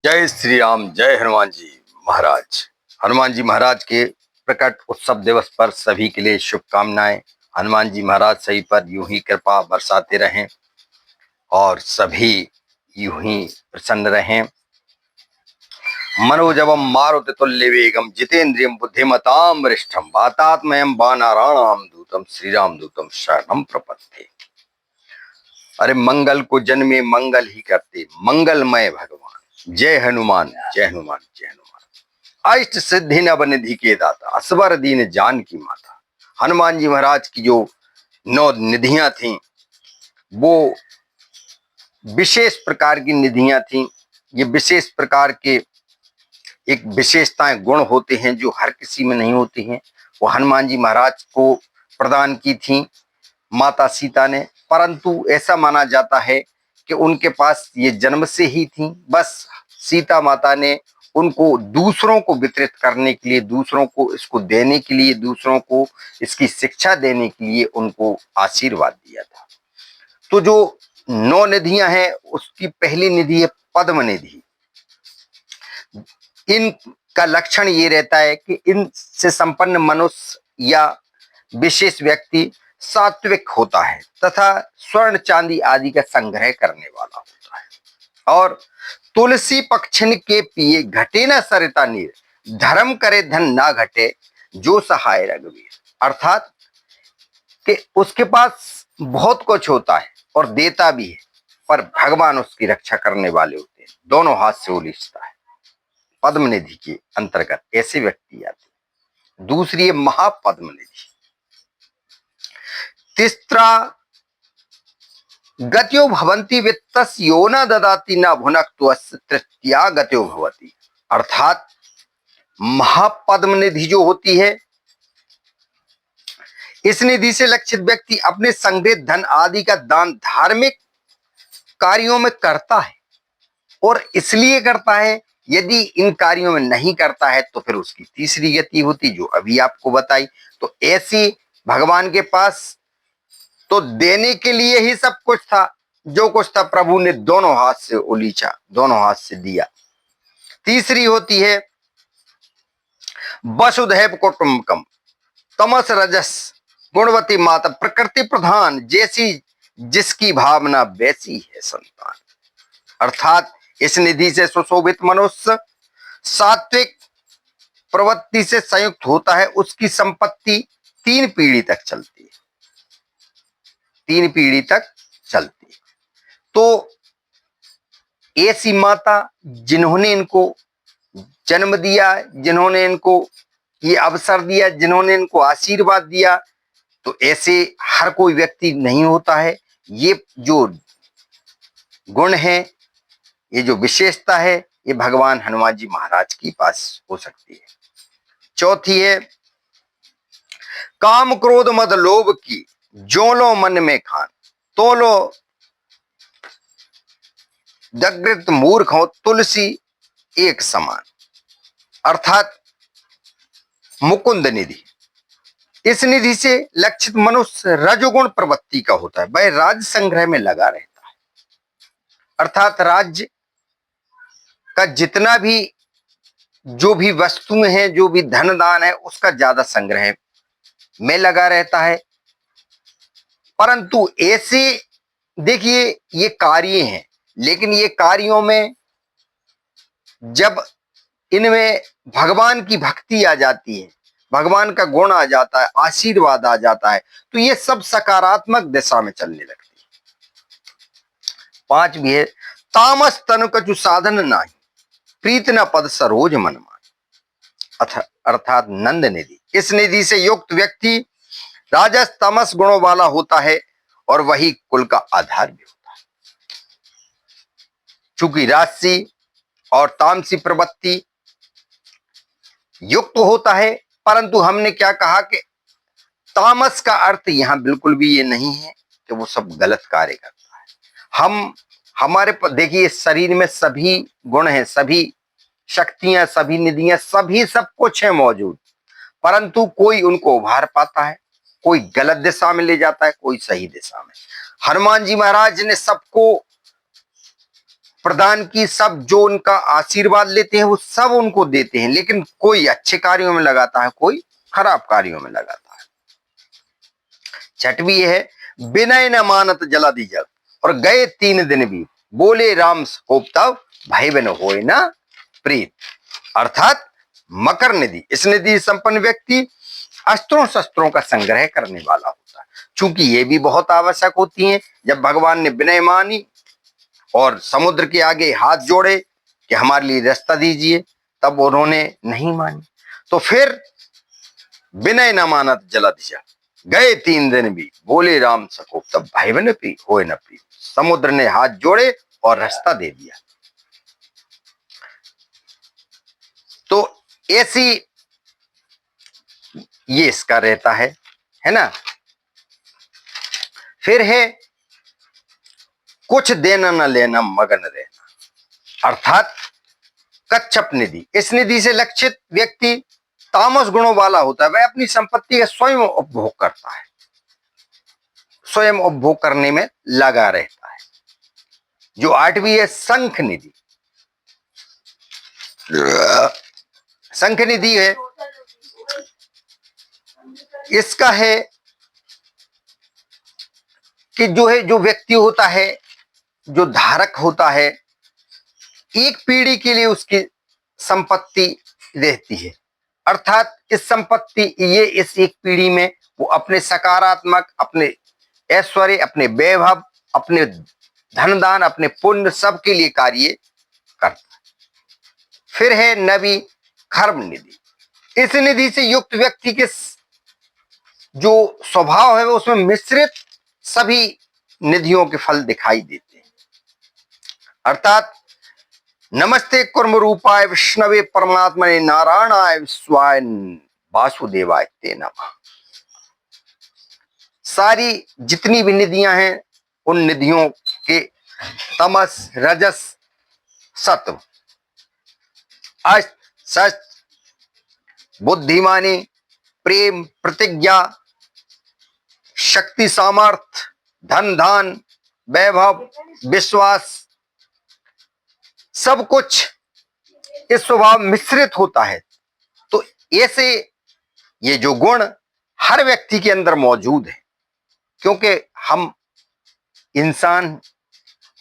जय श्री राम, जय हनुमान जी महाराज। हनुमान जी महाराज के प्रकट उत्सव दिवस पर सभी के लिए शुभकामनाएं। हनुमान जी महाराज सभी पर यूं ही कृपा बरसाते रहें और सभी यूं ही प्रसन्न रहें। मनोजवम मारुततुल्य वेगम जितेन्द्रियम बुद्धिमताम वरिष्ठम वातात्मयम वानराणाम दूतम श्री राम दूतम शरणम प्रपद्ये। अरे मंगल को जन्मे मंगल ही करते, मंगलमय भगवान। जय हनुमान, जय हनुमान, जय हनुमान। अष्ट सिद्धि नव निधि के दाता, असवर दीन जान की माता। हनुमान जी महाराज की जो 9 निधियां थीं वो विशेष प्रकार की निधियां थीं। ये विशेष प्रकार के एक विशेषताएं गुण होते हैं जो हर किसी में नहीं होती हैं। वो हनुमान जी महाराज को प्रदान की थी माता सीता ने, परंतु ऐसा माना जाता है कि उनके पास ये जन्म से ही थी। बस सीता माता ने उनको दूसरों को वितरित करने के लिए, दूसरों को इसको देने के लिए, दूसरों को इसकी शिक्षा देने के लिए उनको आशीर्वाद दिया था। तो जो 9 निधियां हैं उसकी पहली निधि है पद्म निधि। इनका लक्षण ये रहता है कि इनसे संपन्न मनुष्य या विशेष व्यक्ति सात्विक होता है तथा स्वर्ण चांदी आदि का संग्रह करने वाला होता है। और तुलसी पक्षिन के पिए घटे न सरिता नीर, धर्म करे धन ना घटे जो सहाय रघुवीर। अर्थात कि उसके पास बहुत कुछ होता है और देता भी है, पर भगवान उसकी रक्षा करने वाले होते हैं, दोनों हाथ से उलीचता है। पद्म निधि के अंतर्गत ऐसे व्यक्ति आते हैं। दूसरी है महापद्म निधि। तीसरा गत्यो भवंती वित्तस्य यो न ददाति न भुनक्त्वस्य तृतीया गत्यो भवति। अर्थात महापद्म निधि जो होती है, इस निधि से लक्षित व्यक्ति अपने संग्रहित धन आदि का दान धार्मिक कार्यों में करता है, और इसलिए करता है, यदि इन कार्यों में नहीं करता है तो फिर उसकी तीसरी गति होती जो अभी आपको बताई। तो ऐसी भगवान के पास तो देने के लिए ही सब कुछ था, जो कुछ था प्रभु ने दोनों हाथ से उलीचा, दोनों हाथ से दिया। तीसरी होती है वसुधैव कुटुंबकम, तमस रजस गुणवती माता, प्रकृति प्रधान जैसी जिसकी भावना वैसी है संतान। अर्थात इस निधि से सुशोभित मनुष्य सात्विक प्रवृत्ति से संयुक्त होता है, उसकी संपत्ति 3 पीढ़ी तक चलती है, 3 पीढ़ी तक चलती है। तो ऐसी माता जिन्होंने इनको जन्म दिया, जिन्होंने इनको ये अवसर दिया, जिन्होंने इनको आशीर्वाद दिया, तो ऐसे हर कोई व्यक्ति नहीं होता है। ये जो गुण है, ये जो विशेषता है, ये भगवान हनुमान जी महाराज के पास हो सकती है। चौथी है काम क्रोध मद लोभ की, जो लो मन में खान, तो लो जागृत मूर्ख हो तुलसी एक समान। अर्थात मुकुंद निधि, इस निधि से लक्षित मनुष्य रजोगुण प्रवृत्ति का होता है, वह राज्य संग्रह में लगा रहता है। अर्थात राज्य का जितना भी जो भी वस्तुएं हैं, जो भी धन दान है, उसका ज्यादा संग्रह में लगा रहता है। परंतु ऐसे देखिए ये कार्य हैं, लेकिन ये कार्यों में जब इनमें भगवान की भक्ति आ जाती है, भगवान का गुण आ जाता है, आशीर्वाद आ जाता है, तो ये सब सकारात्मक दिशा में चलने लगती है। 5 भी है तामस तनु कछु साधन नाही, प्रीत न पद सरोज मन मान। अर्थात नंद निधि, इस निधि से युक्त व्यक्ति राजस तमस गुणों वाला होता है और वही कुल का आधार भी होता है। चूंकि राजसी और तामसी प्रवृत्ति युक्त होता है, परंतु हमने क्या कहा कि तामस का अर्थ यहां बिल्कुल भी ये नहीं है कि वो सब गलत कार्य करता है। हमारे देखिए शरीर में सभी गुण हैं, सभी शक्तियां, सभी निधियां, सभी सब कुछ है मौजूद, परंतु कोई उनको उभार पाता है, कोई गलत दिशा में ले जाता है, कोई सही दिशा में। हनुमान जी महाराज ने सबको प्रदान की, सब जो उनका आशीर्वाद लेते हैं वो सब उनको देते हैं, लेकिन कोई अच्छे कार्यों में लगाता है, कोई खराब कार्यों में लगाता है। छठवीं है, विनय न मानत जला दी जग, और गए 3 दिन भी, बोले राम कोप तब, भाई बहन होए ना प्रीत। अर्थात मकर निधि, इस निधि संपन्न व्यक्ति अस्त्रों शस्त्रों का संग्रह करने वाला होता है। चूंकि ये भी बहुत आवश्यक होती हैं। जब भगवान ने विनय मानी और समुद्र के आगे हाथ जोड़े कि हमारे लिए रास्ता दीजिए, तब उन्होंने नहीं मानी, तो फिर विनय न मानत जला दिशा, गए 3 दिन भी, बोले राम सकोप तब, भाई बहन पी होए न पी। समुद्र ने हाथ जोड़े और रास्ता दे दिया। तो ऐसी ये इसका रहता है ना। फिर है कुछ देना न लेना मगन रहना, अर्थात कच्छप निधि, इस निधि से लक्षित व्यक्ति तामस गुणों वाला होता है। वह अपनी संपत्ति का स्वयं उपभोग करता है, स्वयं उपभोग करने में लगा रहता है। जो 8वीं है शंख निधि, शंख निधि है, इसका है कि जो व्यक्ति होता है, जो धारक होता है, एक पीढ़ी के लिए उसकी संपत्ति रहती है। अर्थात इस संपत्ति इस एक पीढ़ी में वो अपने सकारात्मक, अपने ऐश्वर्य, अपने वैभव, अपने धनदान, अपने पुण्य सबके लिए कार्य करता है। फिर है नवी खर्म निधि, इस निधि से युक्त व्यक्ति के जो स्वभाव है वो उसमें मिश्रित सभी निधियों के फल दिखाई देते हैं। अर्थात नमस्ते कुर्म रूपाय विष्णवे परमात्मने नारायणाय विश्वाय वासुदेवाय ते नमः। सारी जितनी भी निधियां हैं, उन निधियों के तमस, रजस, सत्व, अष्ट, सष्ट, बुद्धिमानी, प्रेम, प्रतिज्ञा, शक्ति, सामर्थ, धन धान, वैभव, विश्वास, सब कुछ इस स्वभाव मिश्रित होता है। तो ऐसे ये जो गुण हर व्यक्ति के अंदर मौजूद है, क्योंकि हम इंसान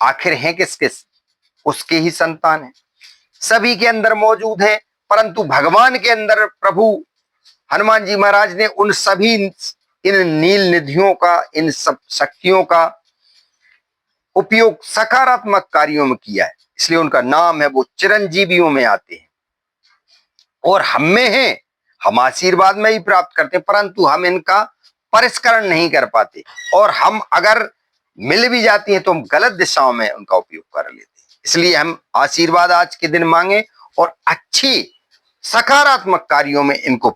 आखिर हैं किसके, उसके ही संतान हैं, सभी के अंदर मौजूद है। परंतु भगवान के अंदर प्रभु हनुमान जी महाराज ने उन सभी इन नील निधियों का, इन सब शक्तियों का उपयोग सकारात्मक कार्यों में किया है, इसलिए उनका नाम है, वो चिरंजीवियों में आते हैं। और हम में है, हम आशीर्वाद में ही प्राप्त करते हैं, परंतु हम इनका परिष्करण नहीं कर पाते, और हम अगर मिल भी जाती हैं तो हम गलत दिशाओं में उनका उपयोग कर लेते हैं। इसलिए हम आशीर्वाद आज के दिन मांगे और अच्छी सकारात्मक कार्यों में इनको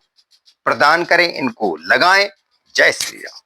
प्रदान करें, इनको लगाएं। जय श्री राम।